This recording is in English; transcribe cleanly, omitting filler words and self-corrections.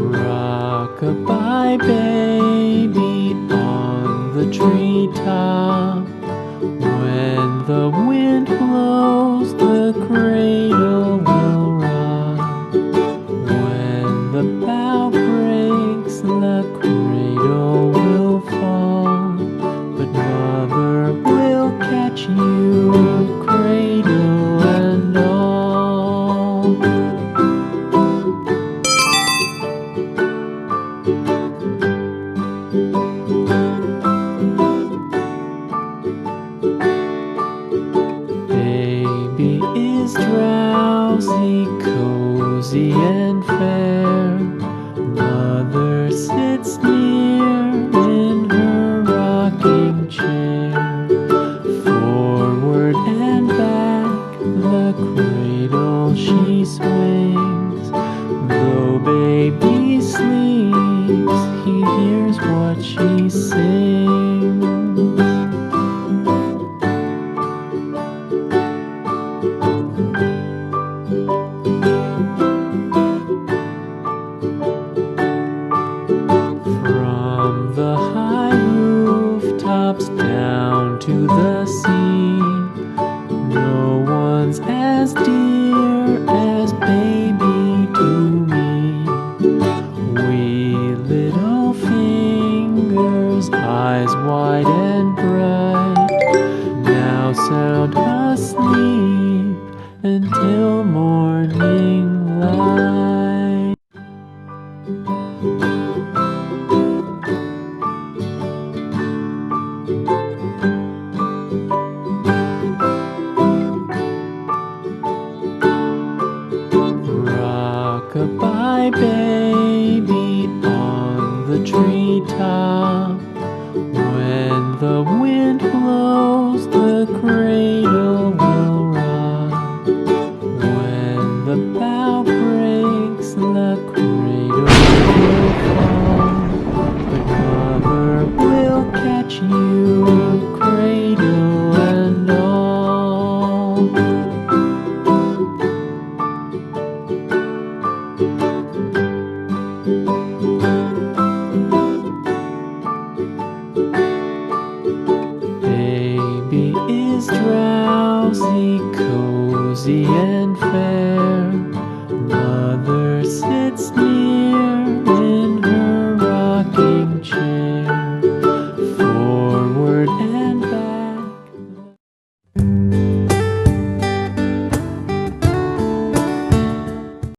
Rock-a-bye baby on the treetop. When the wind blows, the cradle will rock. When the bough breaks, the cradle will fall. But mother will catch you, cradle and all. Baby is drowsy, cozy and fair. Mother sits near in her rocking chair. Forward and back, the cradle she swings. Though baby sleeps, he hears what she sings. From the high rooftops down to the sea, no one's as dear as baby to me. Wee little fingers, eyes wide and bright, now sound asleep until morning light. Rock-a-bye baby on the treetop. When the wind blows, the cradle will rock. When the bough breaks, the cradle will fall. But mother will catch you, cradle and all. Baby is drowsy, cozy and fair. Mother sits near